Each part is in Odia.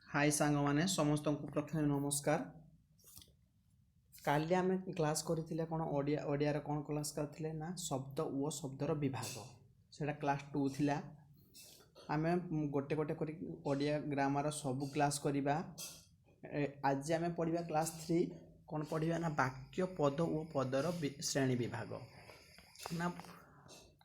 हाय सांग माने समस्त को प्रथम नमस्कार। काली आम क्लास करथिले कोन ओडिया ओडिया रे कोन क्लास करथिले ना शब्द ओ शब्दर विभाग सेटा क्लास 2 थिला। आमे गोटे गोटे करी ओडिया ग्रामर सब क्लास करिबा। आज आमे पढिबा क्लास 3 कोन पढिबा ना वाक्य पद ओ पदर श्रेणी विभाग ना।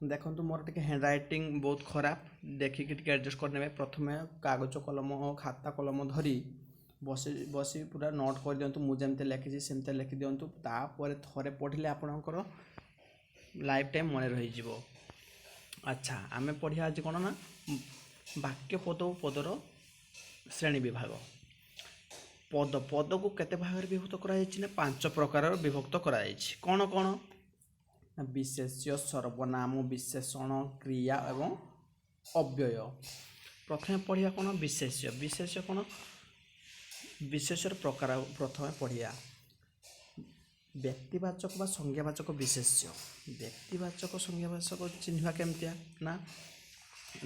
देखंतु मोर टिके हैंड राइटिंग बहुत खराब देखि कि टिके एडजस्ट करनेबे। प्रथमे कागज कलम खाता कलम धरी बसी बसी पूरा नोट कर दियंतु। मु जेमते लिखिछि सेमते लिखि दियंतु। तापर थरे पढिले आपनकर लाइफ टाइम मन रहि जिवो। अच्छा आमे पढिया आज कोन ना वाक्य पद ओ पदर श्रेणी विभाग। पद पद को केते भाग रे विभक्त करा जायछि ना 5 प्रकार विभक्त करा जायछि। कोन कोन विशेष्य सर्वनाम विशेषण क्रिया एवं अव्यय। प्रथमे पढ़िया कौन विशेष्य। विशेष्य कौन विशेषर प्रकार प्रथमे पढ़िया व्यक्तिवाचक बा संज्ञावाचक विशेष्य। व्यक्तिवाचक संज्ञावाचक चिन्हवा केमतिया ना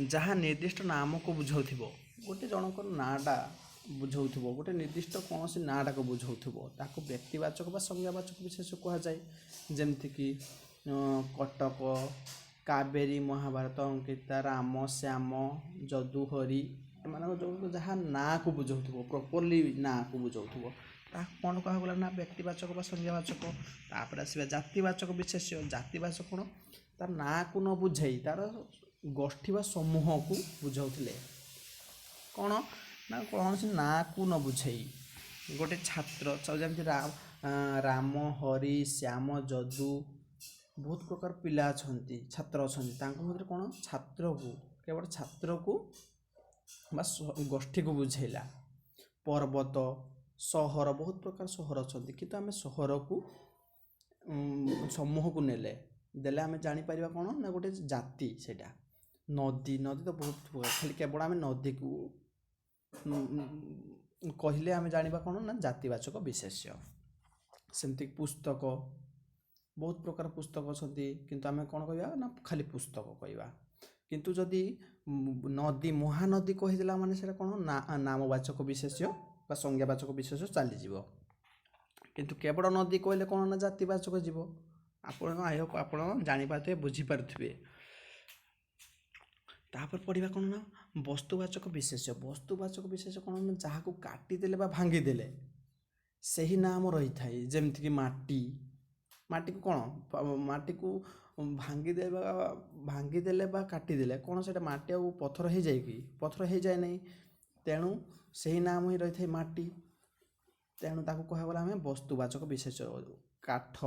जहाँ निर्दिष्ट नाम को बुझाउथिबो। गोटे जनकर नाटा बुझाउथिबो गोटे निर्दिष्ट कौन सी नाटा को बुझाउथिबो ताको व्यक्तिवाचक बा संज्ञावाचक विशेष्य कहा जाए। जेमति कि कटक कावेरी महाभारत अंकिता राम श्याम जदुहरी एमान जो जहाँ ना को बुझाउथिबो प्रॉपर्ली ना को बुझाउथिबो ता कोन कहा गला ना व्यक्तिवाचक बा संज्ञावाचक। तापर आसीबा जातिवाचक विशेष्य। जातिवाचक कोन तार ना को न बुझाई तार गोष्ठी बा समूह को बुझाउथिले। कोन ना कौन सी ना को न बुझाई गोटे छात्र जेमति राम हरि श्याम जदू बहुत प्रकार पिला अछंती छात्र अछंती तांको मधे कोन छात्र को केवल छात्र को बा गोष्ठी को बुझेला। पर्वत सहर बहुत प्रकार सहर अछंती किंतु आमे सहर को समूह को नेले देले आमे जानि परिबा कोन ना गोटे जाति सेटा। नदी नदी तो बहुत प्रकार खाली केवल आमे नदी को कहिले आमे जानिबा कोन ना जातिवाचक विशेष्य। सेमति पुस्तक बहुत प्रकार पुस्तक अछंती किंतु आमे कोन कहबा ना खाली पुस्तक कहबा। किंतु जदि नदी महानदी कहि देला माने सेटा कोन ना नामवाचक विशेष्य बा संज्ञावाचक विशेष्य चली जीवो। किंतु केवल नदी कहले कोन ना जातिवाचक जीवो। आपण आई होप आपण जानि पाते बुझी परथिबे। तापर पढ़िबा कोन ना वस्तुवाचक विशेष्य। वस्तुवाचक विशेष्य कोन ना जहा को काटी देले बा भांगी देले सही नाम रही थाई। जेमति कि माटी माटी को कोन माटी को भांगी देले बा काटी देले कोन सेटा माटी आ पत्थर हे जाय कि पत्थर हे जाय नै तेणु सही नाम ही रही थाई माटी। तेणु ताको कहा गला हमें वस्तुवाचक विशेष्य। काठ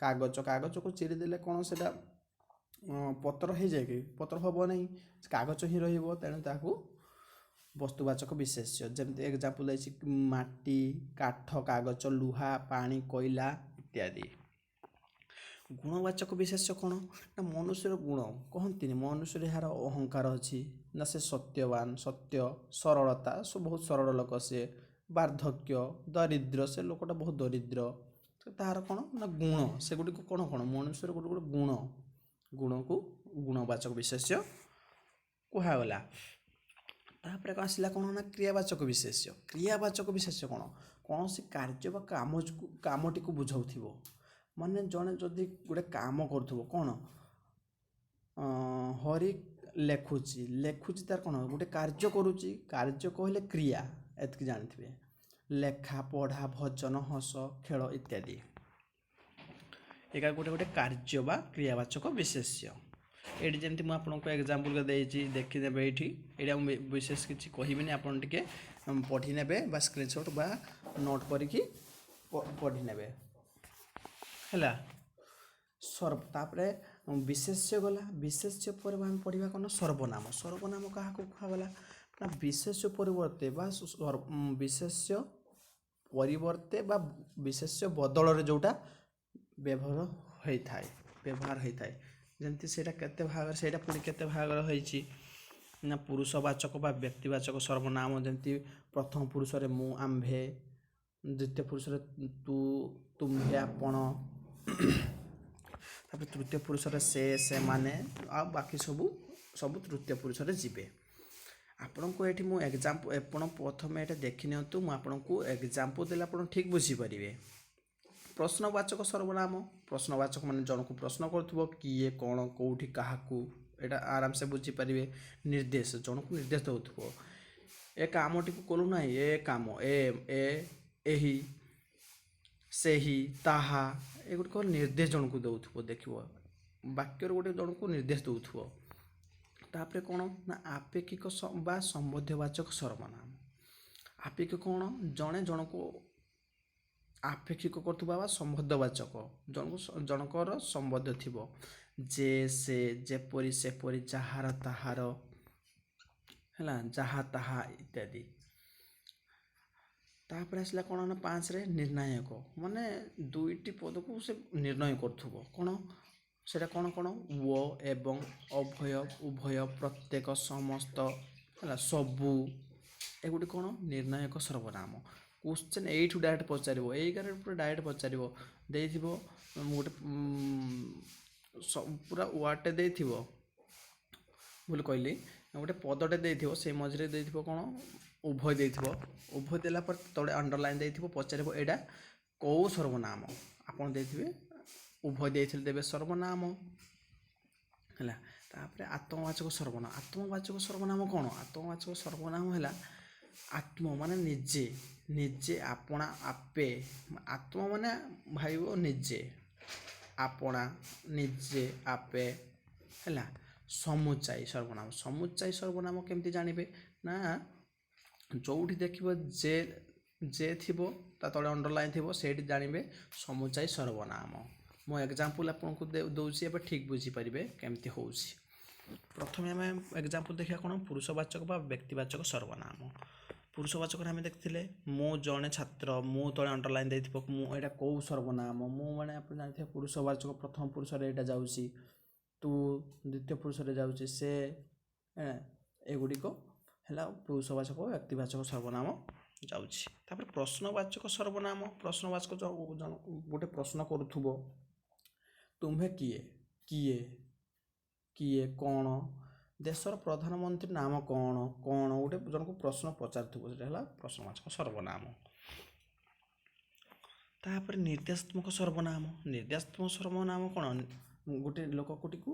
कागज कागज को चिरी देले कोन सेटा पत्थर हे जाय कि पत्थर हबो नै कागज ही रहिबो। तेणु ताको वस्तुवाचक विशेष्य। जेमति एग्जांपल दैछि माटी काठ कागज लुहा पानी कोयला इत्यादि। गुणवाचक विशेष्य कोन ना मनुष्यर गुण कहंतिनि मनुष्य यार अहंकार अछि ना से सत्यवान सत्य सरलता सो बहुत सरल लोक से वार्धक्य दरिद्र से लोकटा बहुत दरिद्र तार कोन ना गुण से गुडी को कोन कोन मनुष्यर गुड गुड गुण गुण को गुणवाचक विशेष्य कहा गला। तापर आसला कोन ना क्रियावाचक विशेष्य। क्रियावाचक विशेष्य कोन कौन सी कार्य बा कामटी को बुझाउथिबो। माने जने जदि गोटे काम करथबो कोन हरि लेखुची लेखुची तार कोन गोटे कार्य करूची कार्य कहले क्रिया एतकी जानथिबे। लेखा पढ़ा भजन हस खेल इत्यादि एका गोटे गोटे कार्य बा क्रियावाचक विशेष्य। एठी जेमति मु आपनको एग्जांपल के देछि देखि देबे। एठी एटा विशेष किछि कहिबिनी आपन टिके पढि नेबे बा स्क्रीनशॉट बा नोट करिकि पढि नेबे हला। सर्व तापरे विशेष्य गला। विशेष्य पर हम पढिबा कोन सर्वनाम। सर्वनाम काहा को कहा गला ना विशेष्य परिवर्ते बा विशेष्य परिवर्ते बा विशेष्य बदल रे जोटा व्यवहार होई थाए जेमति सेटा केते भाग सेटा पुनी केते भाग होईची ना पुरुषवाचक बा व्यक्तिवाचक सर्वनाम। जेमति प्रथम पुरुष रे मु आम्भे द्वितीय पुरुष रे तू तुम्हे आपण तापर तृतीय पुरुष रे से माने आ बाकी सब तृतीय पुरुष रे जिबे। ଆପଣଙ୍କୁ ଏଠି ମୁଁ ଏକ୍ଜାମ୍ପଲ୍ ଆପଣ ପ୍ରଥମେ ଏଇଟା ଦେଖିନିଅନ୍ତୁ, ମୁଁ ଆପଣଙ୍କୁ ଏକ୍ଜାମ୍ପଲ୍ ଦେଲେ ଆପଣ ଠିକ୍ ବୁଝିପାରିବେ। ପ୍ରଶ୍ନବାଚକ ସର୍ବନାମ, ପ୍ରଶ୍ନବାଚକ ମାନେ ଜଣକୁ ପ୍ରଶ୍ନ କରୁଥିବ, କିଏ କ'ଣ କେଉଁଠି କାହାକୁ, ଏଇଟା ଆରାମସେ ବୁଝିପାରିବେ। ନିର୍ଦ୍ଦେଶ, ଜଣକୁ ନିର୍ଦ୍ଦେଶ ଦେଉଥିବ, ଏ କାମଟିକୁ କଲୁ ନାହିଁ, ଏ କାମ, ଏହି, ସେହି, ତାହା, ଏଗୁଡ଼ିକ ନିର୍ଦ୍ଦେଶ ଜଣକୁ ଦେଉଥିବ। ଦେଖିବ ବାକ୍ୟର ଗୋଟେ ଜଣକୁ ନିର୍ଦ୍ଦେଶ ଦେଉଥିବ। ତାପରେ କ'ଣ ନା ଆପେକ୍ଷିକ ବା ସମ୍ବନ୍ଧବାଚକ ସର୍ବନାମ। ଆପେକ୍ଷିକ କ'ଣ, ଜଣେ ଜଣକୁ ଆପେକ୍ଷିକ କରୁଥିବା ବା ସମ୍ବନ୍ଧବାଚକ, ଜଣଙ୍କର ସମ୍ବନ୍ଧ ଥିବ, ଯେ, ସେ, ଯେପରି, ସେପରି, ଯାହାର, ତାହାର, ହେଲା, ଯାହା, ତାହା ଇତ୍ୟାଦି। ତାପରେ ଆସିଲା କ'ଣ ନା 5ରେ ନିର୍ଣ୍ଣାୟକ, ମାନେ ଦୁଇଟି ପଦକୁ ସେ ନିର୍ଣ୍ଣୟ କରୁଥିବ। କ'ଣ ସେଇଟା କ'ଣ ଓ ଏବଂ, ଅଭୟ, ଉଭୟ, ପ୍ରତ୍ୟେକ, ସମସ୍ତ, ହେଲା, ସବୁ, ଏଗୁଡ଼ିକ କ'ଣ ନିର୍ଣ୍ଣାୟକ ସର୍ବନାମ। କ୍ୱେଶ୍ଚନ୍ ଏଇଠୁ ଡାଇରେକ୍ଟ ପଚାରିବ, ଏଇଗାରେ ପୁରା ଡାଇରେକ୍ଟ ପଚାରିବ, ଦେଇଥିବ ଗୋଟେ ପୁରା ୱାର୍ଡ଼ଟେ ଦେଇଥିବ, ଭୁଲ କହିଲି, ଗୋଟେ ପଦଟେ ଦେଇଥିବ, ସେଇ ମଝିରେ ଦେଇଥିବ କ'ଣ ଉଭୟ ଦେଇଥିବ। ଉଭୟ ଦେଲା ପରେ ତଳେ ଅଣ୍ଡରଲାଇନ୍ ଦେଇଥିବ, ପଚାରିବ ଏଇଟା କେଉଁ ସର୍ବନାମ। ଆପଣ ଦେଇଥିବେ ଉଭୟ ଦେଇଥିଲେ ଦେବେ ସର୍ବନାମ, ହେଲା। ତାପରେ ଆତ୍ମବାଚକ ସର୍ବନାମ। ଆତ୍ମବାଚକ ସର୍ବନାମ କ'ଣ? ଆତ୍ମବାଚକ ସର୍ବନାମ ହେଲା ଆତ୍ମ ମାନେ ନିଜେ, ନିଜେ, ଆପଣା, ଆପେ। ଆତ୍ମ ମାନେ ଭାବିବ ନିଜେ, ଆପଣା, ନିଜେ, ଆପେ, ହେଲା। ସମୁଚାୟୀ ସର୍ବନାମ। ସମୁଚାୟୀ ସର୍ବନାମ କେମିତି ଜାଣିବେ ନା ଯେଉଁଠି ଦେଖିବ ଯେ ଥିବ ତା ତଳେ ଅଣ୍ଡରଲାଇନ୍ ଥିବ, ସେଇଠି ଜାଣିବେ ସମୁଚାୟୀ ସର୍ବନାମ। ମୁଁ ଏକ୍ଜାମ୍ପଲ୍ ଆପଣଙ୍କୁ ଦେଉଛି, ଏବେ ଠିକ୍ ବୁଝିପାରିବେ କେମିତି ହେଉଛି। ପ୍ରଥମେ ଆମେ ଏକ୍ଜାମ୍ପଲ୍ ଦେଖିବା କ'ଣ ପୁରୁଷବାଚକ ବା ବ୍ୟକ୍ତିବାଚକ ସର୍ବନାମ। ପୁରୁଷବାଚକରେ ଆମେ ଦେଖିଥିଲେ ମୁଁ ଜଣେ ଛାତ୍ର, ମୁଁ ତଳେ ଅଣ୍ଡରଲାଇନ୍ ଦେଇଥିବ, ମୁଁ, ଏଇଟା କେଉଁ ସର୍ବନାମ। ମୁଁ ମାନେ ଆପଣ ଜାଣିଥିବେ ପୁରୁଷବାଚକ ପ୍ରଥମ ପୁରୁଷରେ ଏଇଟା ଯାଉଛି, ତୁ ଦ୍ୱିତୀୟ ପୁରୁଷରେ ଯାଉଛି, ସେ, ଏଗୁଡ଼ିକ ହେଲା ପୁରୁଷବାଚକ ଓ ବ୍ୟକ୍ତିବାଚକ ସର୍ବନାମ ଯାଉଛି। ତାପରେ ପ୍ରଶ୍ନବାଚକ ସର୍ବନାମ। ପ୍ରଶ୍ନବାଚକ ଗୋଟେ ପ୍ରଶ୍ନ କରୁଥିବ, ତୁମ୍ଭେ କିଏ, କିଏ, କିଏ, କ'ଣ, ଦେଶର ପ୍ରଧାନମନ୍ତ୍ରୀ ନାମ କ'ଣ, କ'ଣ, ଗୋଟେ ଜଣକୁ ପ୍ରଶ୍ନ ପଚାରୁଥିବ, ସେଟା ହେଲା ପ୍ରଶ୍ନବାଚକ ସର୍ବନାମ। ତାପରେ ନିର୍ଦ୍ଦେଶାତ୍ମକ ସର୍ବନାମ। ନିର୍ଦ୍ଦେଶାତ୍ମକ ସର୍ବନାମ କ'ଣ, ଗୋଟେ ଲୋକଟିକୁ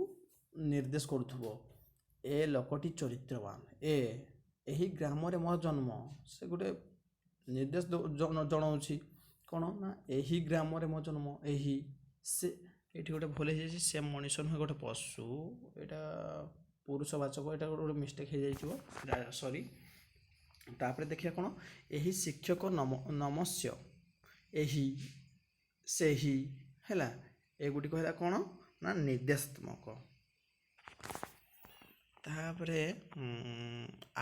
ନିର୍ଦ୍ଦେଶ କରୁଥିବ, ଏ ଲୋକଟି ଚରିତ୍ରବାନ, ଏହି ଗ୍ରାମରେ ମୋ ଜନ୍ମ, ସେ ଗୋଟେ ନିର୍ଦ୍ଦେଶ ଜଣାଉଛି। କ'ଣ ନା ଏହି ଗ୍ରାମରେ ମୋ ଜନ୍ମ, ଏହି, ସେ, ଏଇଠି ଗୋଟେ ଭୁଲ ହେଇଯାଇଛି, ସେ ମଣିଷ ନୁହେଁ, ଗୋଟେ ପଶୁ, ଏଇଟା ପୁରୁଷବାଚକ, ଏଇଟା ଗୋଟେ ମିଷ୍ଟେକ୍ ହେଇଯାଇଥିବ, ସରି। ତାପରେ ଦେଖିବା କ'ଣ ଏହି ଶିକ୍ଷକ ନମସ୍ୟ, ଏହି, ସେହି, ହେଲା, ଏଗୁଡ଼ିକ ହେଲା କ'ଣ ନା ନିର୍ଦ୍ଦେଶାତ୍ମକ। ତାପରେ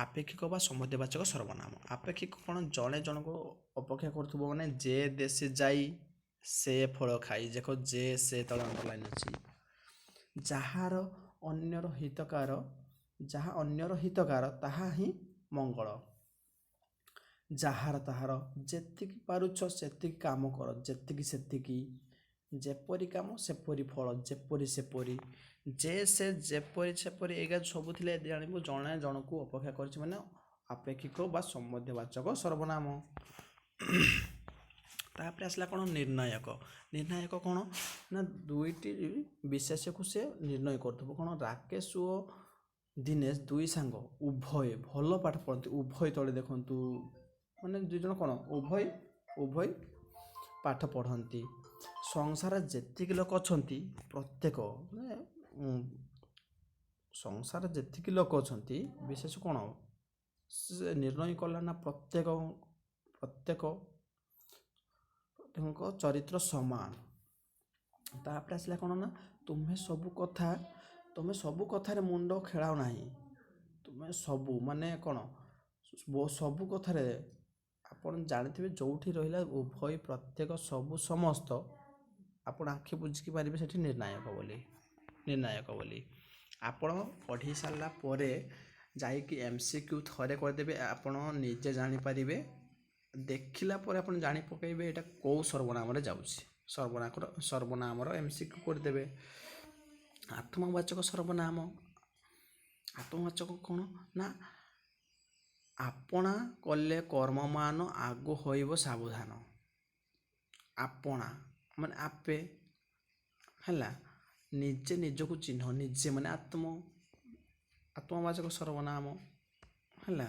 ଆପେକ୍ଷିକ ବା ସମ୍ବନ୍ଧବାଚକ ସର୍ବନାମ। ଆପେକ୍ଷିକ କ'ଣ, ଜଣେ ଜଣକୁ ଅପେକ୍ଷା କରୁଥିବ, ମାନେ ଯେ ଦେଶେ ଯାଇ ସେ ଫଳ ଖାଇ, ଦେଖ ଯେ ସେ ତଳେ ଅଣ୍ଡରଲାଇନ୍ ଅଛି। ଯାହାର ଅନ୍ୟର ହିତକାର, ଯାହା ଅନ୍ୟର ହିତକାର ତାହା ହିଁ ମଙ୍ଗଳ। ଯାହାର ତାହାର, ଯେତିକି ପାରୁଛ ସେତିକି କାମ କର, ଯେତିକି ସେତିକି, ଯେପରି କାମ ସେପରି ଫଳ, ଯେପରି ସେପରି, ଯେ ସେ, ଯେପରି ସେପରି, ଏଇଟା ସବୁ ଥିଲେ ଜାଣିବୁ ଜଣେ ଜଣକୁ ଅପେକ୍ଷା କରିଛି, ମାନେ ଆପେକ୍ଷିକ ବା ସମ୍ବନ୍ଧବାଚକ ସର୍ବନାମ। ତାପରେ ଆସିଲା କ'ଣ ନିର୍ଣ୍ଣାୟକ। ନିର୍ଣ୍ଣାୟକ କ'ଣ ନା ଦୁଇଟି ବିଶେଷକୁ ସେ ନିର୍ଣ୍ଣୟ କରୁଥିବ। କ'ଣ ରାକେଶ ଓ ଦିନେଶ ଦୁଇ ସାଙ୍ଗ, ଉଭୟ ଭଲ ପାଠ ପଢ଼ନ୍ତି, ଉଭୟ ତଳେ ଦେଖନ୍ତୁ, ମାନେ ଦୁଇ ଜଣ କ'ଣ ଉଭୟ ପାଠ ପଢ଼ନ୍ତି। ସଂସାରରେ ଯେତିକି ଲୋକ ଅଛନ୍ତି ପ୍ରତ୍ୟେକ, ମାନେ ସଂସାରରେ ଯେତିକି ଲୋକ ଅଛନ୍ତି ବିଶେଷ କ'ଣ ସେ ନିର୍ଣ୍ଣୟ କଲା ନା ପ୍ରତ୍ୟେକଙ୍କ ଚରିତ୍ର ସମାନ। ତାପରେ ଆସିଲା କ'ଣ ନା ତୁମେ ସବୁ କଥାରେ ମୁଣ୍ଡ ଖେଳାଅ ନାହିଁ। ତୁମେ ସବୁ ମାନେ କ'ଣ ସବୁ କଥାରେ, ଆପଣ ଜାଣିଥିବେ ଯେଉଁଠି ରହିଲା ଉଭୟ, ପ୍ରତ୍ୟେକ, ସବୁ, ସମସ୍ତ, ଆପଣ ଆଖି ବୁଝିକି ପାରିବେ ସେଠି ନିର୍ଣ୍ଣାୟକ ବୋଲି। ଆପଣ ପଢ଼ି ସାରିଲା ପରେ ଯାଇକି MCQ ଥରେ କରିଦେବେ, ଆପଣ ନିଜେ ଜାଣିପାରିବେ। ଦେଖିଲା ପରେ ଆପଣ ଜାଣି ପକାଇବେ ଏଇଟା କେଉଁ ସର୍ବନାମରେ ଯାଉଛି। ସର୍ବନାମର MCQ କରିଦେବେ। ଆତ୍ମବାଚକ ସର୍ବନାମ। ଆତ୍ମବାଚକ କ'ଣ ନା ଆପଣା କଲେ କର୍ମମାନ ଆଗୁ ହୋଇବ ସାବଧାନ। ଆପଣା ମାନେ ଆପେ ହେଲା, ନିଜେ ନିଜକୁ ଚିହ୍ନ, ନିଜେ ମାନେ ଆତ୍ମବାଚକ ସର୍ବନାମ ହେଲା।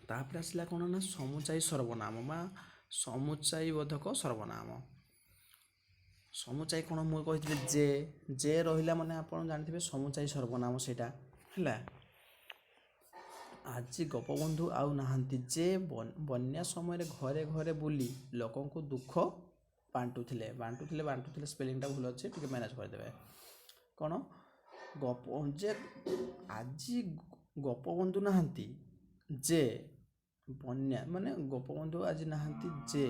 ତାପରେ ଆସିଲା କ'ଣ ନା ସମୁଚାୟୀ ସର୍ବନାମ ବା ସମୁଚାୟୀ ବୋଧକ ସର୍ବନାମ। ସମୁଚାୟୀ କ'ଣ ମୁଁ କହିଥିଲି ଯେ ରହିଲା ମାନେ ଆପଣ ଜାଣିଥିବେ ସମୁଚାୟୀ ସର୍ବନାମ ସେଇଟା ହେଲା। ଆଜି ଗୋପବନ୍ଧୁ ଆଉ ନାହାନ୍ତି, ଯେ ବନ୍ୟା ସମୟରେ ଘରେ ଘରେ ବୁଲି ଲୋକଙ୍କୁ ଦୁଃଖ ବାଣ୍ଟୁଥିଲେ ସ୍ପେଲିଂଟା ଭୁଲ ଅଛି, ଟିକେ ମ୍ୟାନେଜ୍ କରିଦେବେ। କ'ଣ ଯେ ଆଜି ଗୋପବନ୍ଧୁ ନାହାନ୍ତି, ଯେ ବନ୍ୟା ମାନେ ଗୋପବନ୍ଧୁ ଆଜି ନାହାନ୍ତି, ଯେ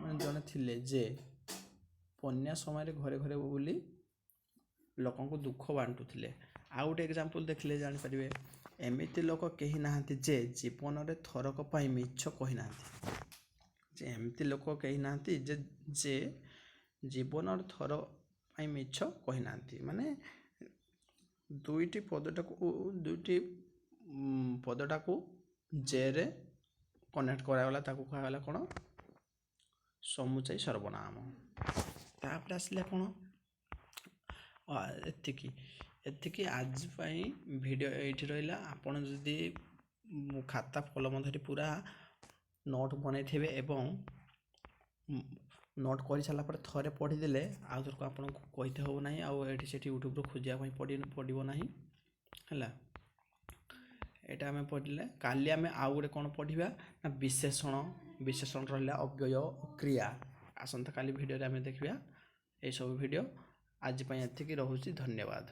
ମାନେ ଜଣେ ଥିଲେ ଯେ ବନ୍ୟା ସମୟରେ ଘରେ ଘରେ ବୁଲି ଲୋକଙ୍କୁ ଦୁଃଖ ବାଣ୍ଟୁଥିଲେ। ଆଉ ଗୋଟେ ଏକ୍ଜାମ୍ପଲ୍ ଦେଖିଲେ ଜାଣିପାରିବେ, ଏମିତି ଲୋକ କେହି ନାହାନ୍ତି ଯେ ଜୀବନରେ ଥରକ ପାଇଁ ମିଛ କହିନାହାନ୍ତି। ଯେ ଏମିତି ଲୋକ କେହି ନାହାନ୍ତି ଯେ ଜୀବନର ଥର ପାଇଁ ମିଛ କହିନାହାନ୍ତି। ମାନେ ଦୁଇଟି ପଦଟାକୁ ଜେରେ କନେକ୍ଟ କରାଗଲା, ତାକୁ କୁହାଗଲା କ'ଣ ସମୁଚାୟୀ ସର୍ବନାମ। ତାପରେ ଆସିଲା କ'ଣ ଏତିକି ଆଜି ପାଇଁ ଭିଡ଼ିଓ ଏଇଠି ରହିଲା। ଆପଣ ଯଦି ଖାତା କଲମ ଧରି ପୁରା ନୋଟ୍ ବନେଇଥିବେ ଏବଂ ନୋଟ୍ କରିସାରିଲା ପରେ ଥରେ ପଢ଼ିଦେଲେ ଆଉ ଥରକୁ ଆପଣଙ୍କୁ କହିତେ ହେବ ନାହିଁ, ଆଉ ଏଠି ସେଠି ୟୁଟ୍ୟୁବ୍ରୁ ଖୋଜିବା ପାଇଁ ପଡ଼ିବ ନାହିଁ ହେଲା। ଏଇଟା ଆମେ ପଢ଼ିଲେ କାଲି ଆମେ ଆଉ ଗୋଟେ କ'ଣ ପଢ଼ିବା ନା ବିଶେଷଣ ରହିଲା ଅବ୍ୟୟ କ୍ରିୟା। ଆସନ୍ତାକାଲି ଭିଡ଼ିଓରେ ଆମେ ଦେଖିବା ଏଇସବୁ ଭିଡ଼ିଓ। ଆଜି ପାଇଁ ଏତିକି, ରହୁଛି, ଧନ୍ୟବାଦ।